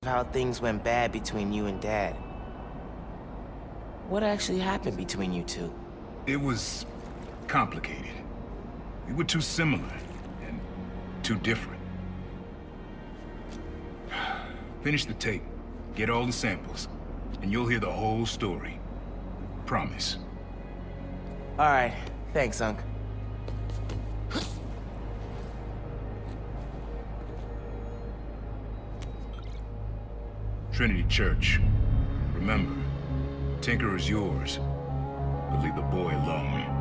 how things went bad between you and Dad. What actually happened between you two? It was complicated. We were too similar and too different. Finish the tape, get all the samples, and you'll hear the whole story. Promise. All right, thanks, Unc. Trinity Church. Remember, Tinker is yours, but leave the boy alone.